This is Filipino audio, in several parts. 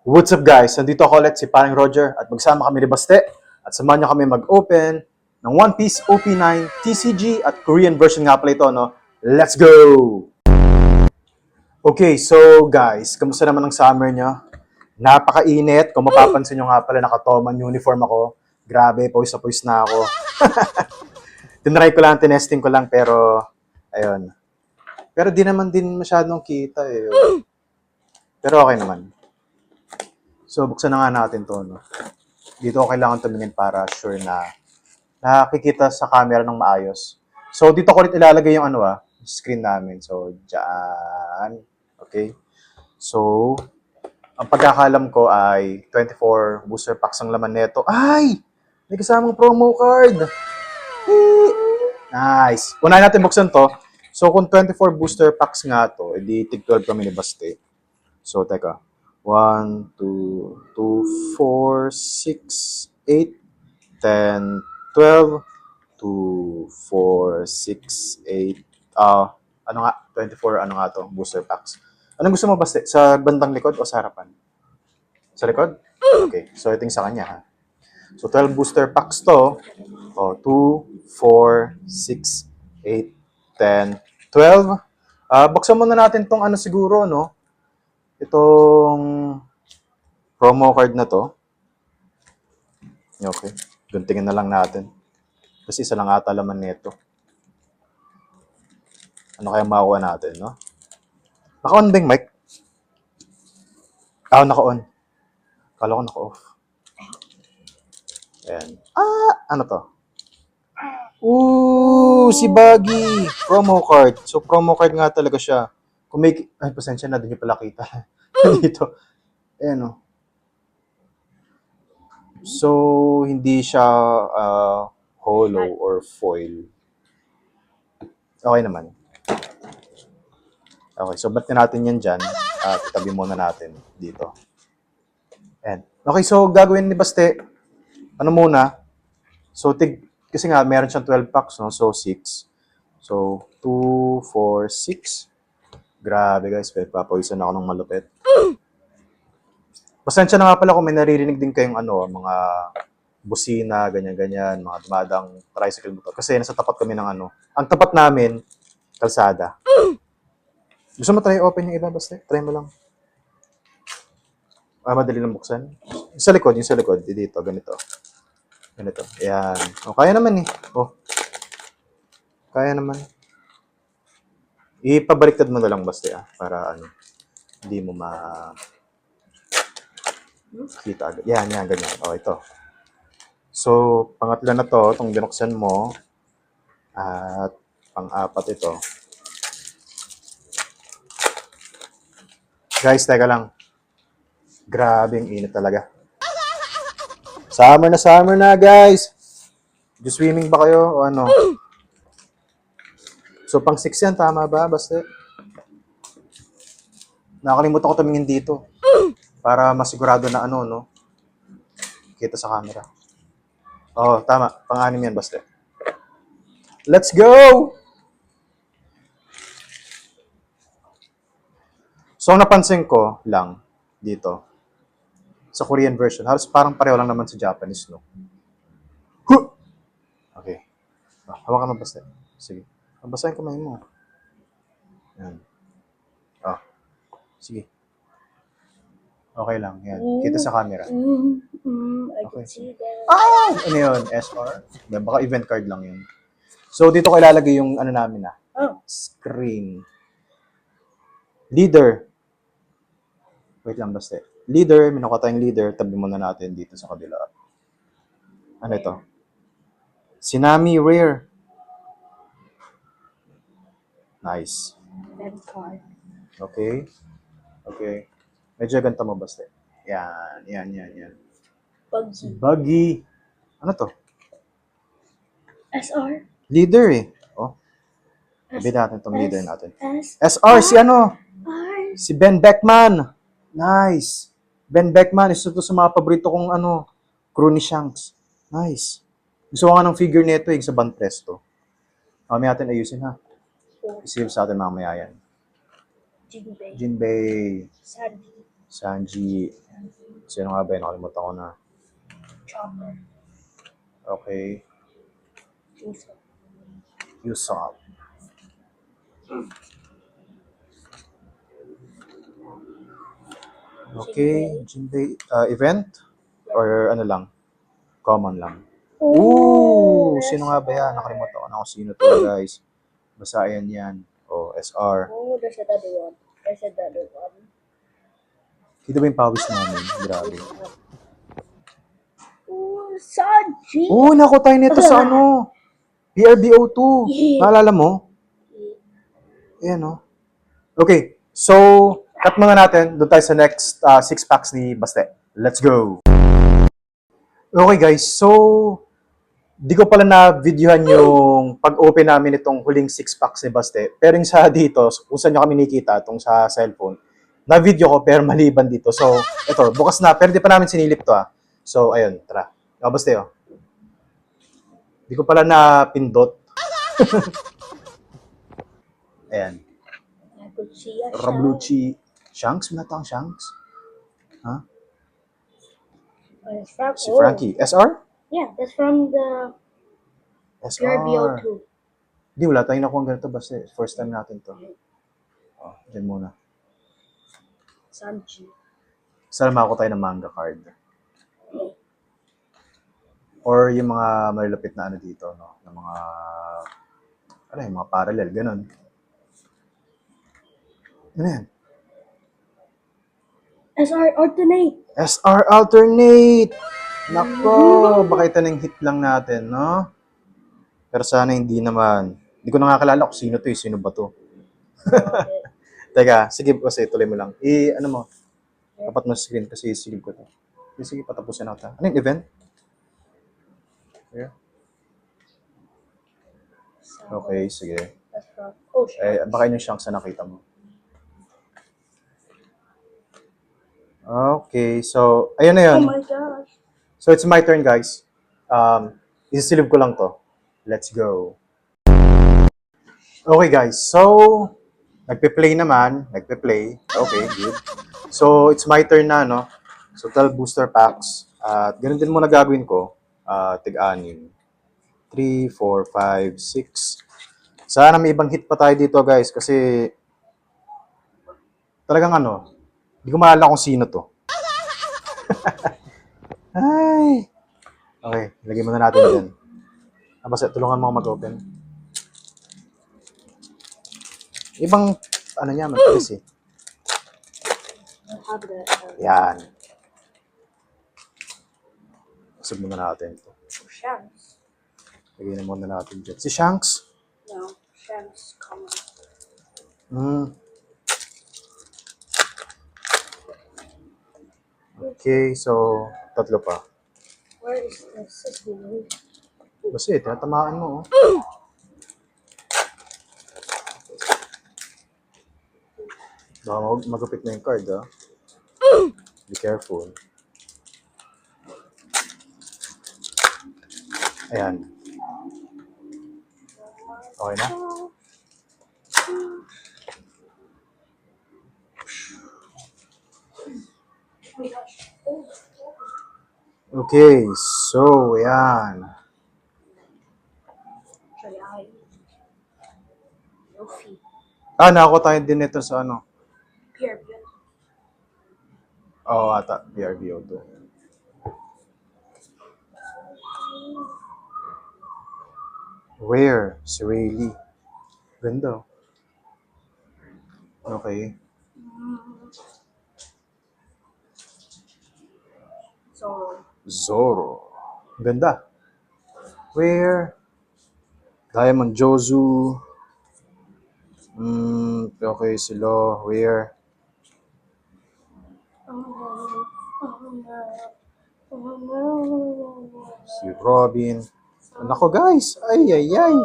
What's up guys? Nandito ako ulit si Paring Roger at magsama kami ni Baste at samahan niyo kami mag-open ng One Piece OP9 TCG at Korean version nga pala ito, no? Let's go! Okay, so guys, kamusta naman ang summer niyo? Napakainit. Kung mapapansin niyo nga pala, nakatoman uniform ako. Grabe, pawis na pawis na ako. Tinry ko lang, tinesting ko lang, pero ayun. Pero di naman din masyadong kita eh. Pero okay naman. So, buksan na nga natin to, no? Dito ko kailangan tumingin para sure na nakikita sa camera ng maayos. So, dito ko ulit ilalagay yung screen namin. So, dyan. Okay? So, ang pagkakalam ko ay 24 booster packs ang laman nito. Ay! May kasamang promo card! Nice! Unahin natin buksan to. So, kung 24 booster packs nga to, edi tig 12 kami ni Baste. So, teka. 1, 2, 2, 4, 6, 8, 10, 12, 2, 4, 6, 8, ano nga, 24, ano nga to, booster packs. Anong gusto mo ba? Sa bandang likod o sa harapan? Sa likod? Okay, so ito yung sa kanya, ha? So 12 booster packs to. O, 2, 4, 6, 8, 10, 12. Buksan muna natin tong siguro, no? Itong promo card na to. Okay. Guntingin na lang natin. Kasi isa lang ata laman nito. Ano kaya makuha natin, no? Naka-on ba yung mic? Naka-on. Kala ko naka-off. Ayan. Ano to? Ooh, si Baggy! Promo card. So, promo card nga talaga siya. Kung may... Ay, pasensya na. Doon niyo pala kita. Dito. Ayan, o. So, hindi siya hollow or foil. Okay naman. Okay, so ba't natin yan dyan? At tabi muna natin dito. Ayan. Okay, so gagawin ni Baste, ano muna? So, kasi nga, meron siyang 12 packs, no? So, 6. So, 2, 4, 6. Grabe guys, papawisan ako ng malupit. Pasensya na nga pala kung may naririnig din kayong mga busina, ganyan-ganyan, mga dumadang tricycle motor. Kasi nasa tapat kami ng ang tapat namin, kalsada. Gusto mo try open yung iba, Baste? Try mo lang. Madali lang buksan. Yung sa likod, dito, ganito. Ganito, ayan. Kaya naman eh. Kaya naman. Ipabaliktad mo na lang, Baste, para hindi mo kita agad. Yan, ganyan. Ito. So, pangatlo na to, itong binuksan mo. At pang-apat ito. Guys, teka lang. Grabe ang init talaga. Summer na, guys. Swimming ba kayo o ano? So, pang 6 yan, tama ba? Basta. Nakalimutan ko tumingin dito. Para masigurado na no? Kita sa camera. Tama. Pang-anim yan, basta. Let's go! So, napansin ko lang dito sa Korean version, halos parang pareho lang naman sa Japanese, no? Okay. Hawakan mo, basta. Sige. Basahin kamay mo. Yan. Sige. Okay lang. Yan. Kita sa camera. Okay. Ano yun? SR? Baka event card lang yun. So, dito ko ilalagay yung namin screen. Leader. Wait lang, basta. Leader. Minuka tayong leader. Tabi muna natin dito sa kabila. Ano ito? Sinami Rare. Nice. Okay. Medyo ganito mo, basta. Yan. Buggy. Ano to? SR? Leader eh. Sabi natin itong leader natin. SR, si Ben Beckman. Nice. Ben Beckman, isa to sa mga paborito kong crew ni Shanks. Nice. Gusto ko nga ng figure nito sa Bantres to. Mamaya natin ayusin ha. I-save sa atin mamaya yan. Jinbei. Sanji. Sino nga ba yun? Nakalimutan ko na. Chopper. Okay. Usopp. Usopp. Okay. Jinbei. Event? Or ano lang? Common lang. Ooh! Sino nga ba yan? Nakalimutan ko na kung sino to, guys. Basayan yan. O, SR. Oh, there's another one. There's another one. Kita ba yung pawis namin? Grabe. Oh, Sanji! Oo, naku tayo nito sa ano. PRBO2. Naalala mo? Ayan, no? Okay. So, cut muna natin. Doon tayo sa next 6 packs ni Baste. Let's go! Okay, guys. So, di ko pala na-videohan yung pag-open namin itong huling 6 packs ni Baste. Pero yung sa dito, kung saan nyo kami nakikita, itong sa cellphone, na-video ko pero maliban dito. So, ito, bukas na. Pero di pa namin sinilip to, ah. So, ayun, tara. Baste, oh. Di ko pala na-pindot. Ayan. Rablucci. Shanks? Wala tayong Shanks? Ha? Si Frankie. SR? Yeah, that's from the PRBO2. Di, wala tayong nakuha ganito. Basta first time natin to. Oh, dyan muna. Sanji. Sana makakuha tayo ng manga card. Or yung mga malulupit na ano dito, no? Ng mga, ano yung mga parallel, ganun. Ano yan? SR alternate. SR alternate! Nako, baka ito ng hit lang natin, no? Pero sana hindi naman. Hindi ko nakakalala kung sino to eh. Sino ba to? Teka, sige kasi tuloy mo lang. Ano mo? Tapat mo sa screen kasi silip ko to. Sige, patapusin natin. Ano yung event? Yeah. Okay, sige. Baka yun yung Shanks na nakita mo. Okay, so, ayun na yun. Oh my gosh. So, it's my turn, guys. Isisilip ko lang to. Let's go. Okay, guys. So, nagpe-play naman. Nagpe-play. Okay, good. So, it's my turn na, no? So, 12 booster packs. At ganun din muna gagawin ko. Tig-anim. 3, 4, 5, 6. Sana may ibang hit pa tayo dito, guys. Kasi, talagang ano, hindi ko maalala kung sino to. Ay! Okay, lagay muna natin dyan. Basta tulungan mo mag-open. Ibang, ano niya, matilis eh. Yan. Usog muna natin ito. Shanks. Lagay na muna natin dyan. Si Shanks? No, Shanks common. Okay, so, tatlo pa. Where is the system? Kasi, tinatamaan mo, oh. Baka magupit na yung card, ah. Be careful. Ayan. Okay na? Okay, so, ayan. Luffy. Nakakuha tayo din ito sa ano? PRBO. Oo, ata. PRBO2. Rare. Si Rayleigh. Ganda. Okay. Zoro. Ganda. Rare. Diamond Jozu. Okay, sila. Rare. Si Robin. Nako guys. Ay, ay, ay.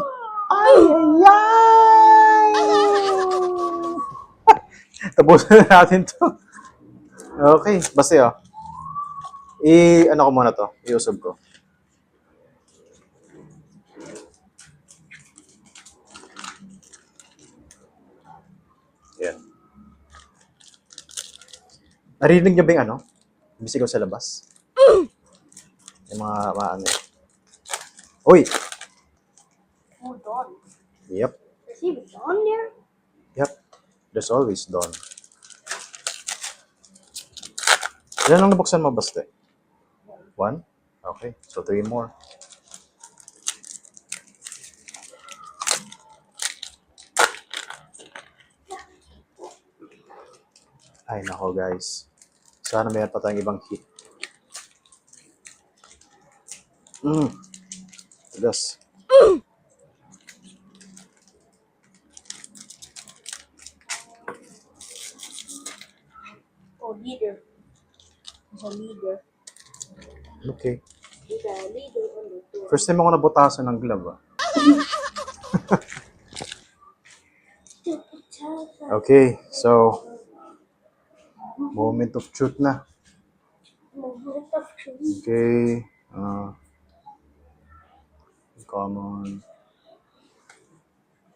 Ay, ay, ay. Tapusin na natin to. Okay, basta yun. Ano ko muna to? Iusog ko. Yan. Narinig niyo ba yung ano? Bisigaw sa labas. Yung mga ano. Uy! Oh, Dawn. Yep. Is he Dawn there? Yep. There's always dawn. Ilan lang nabuksan mo, Baste? 1? Okay. So, 3 more. Ay, nako guys. Sana mayroon pa tayong ibang hit. Tigas. Oh, leader. He's a leader. Okay. He's a leader on the tour. First time ako nabutasan ng glove, ah. Okay, so moment of truth na. Moment of truth. Okay. Common.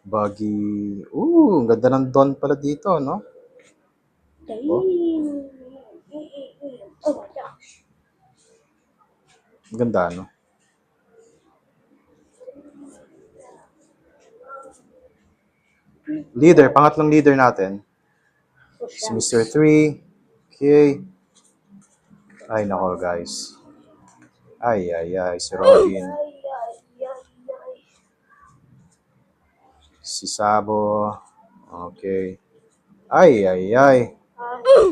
Buggy. Ooh, ang ganda ng Don pala dito, no? Damn. Oh my gosh. Ang ganda, no? Leader, pangatlong leader natin. So, Si Mr. 3. Okay. Ay, nako, guys. Ay, si Robin. Si Sabo. Okay. Ay.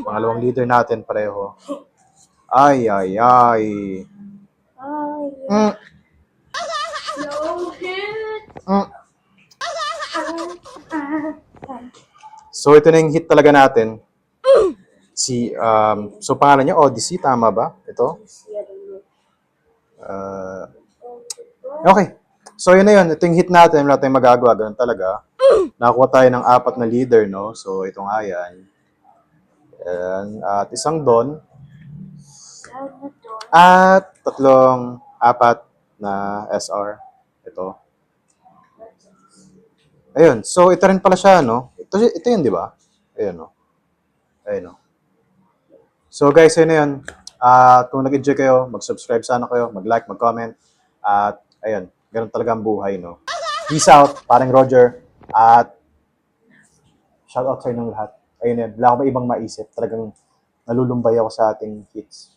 Pangalawang leader natin pareho. Ay. Mm, No hit. mm. So, ito na yung hit talaga natin. So pangalan niya Odyssey, tama ba? Ito? Okay. So, yun na yun. Ito yung hit natin. Wala tayong magagawa. Ganun talaga. Nakakuha tayo ng 4 na leader, no? So, ito nga yan. At isang Don. At 4 na SR. Ito. Ayun. So, ito rin pala siya, no? Ito yun, di ba? Ayun, no? Ayun, no? So, guys, yun na yun. Kung nag-enjoy kayo, mag-subscribe sana kayo, mag-like, mag-comment. At, ayun. Ganun talaga ang buhay, no? Peace out, parang Roger. At, shout out sa inyong lahat. Ayun yan. Wala akong ibang maisip. Talagang nalulumbay ako sa ating hits.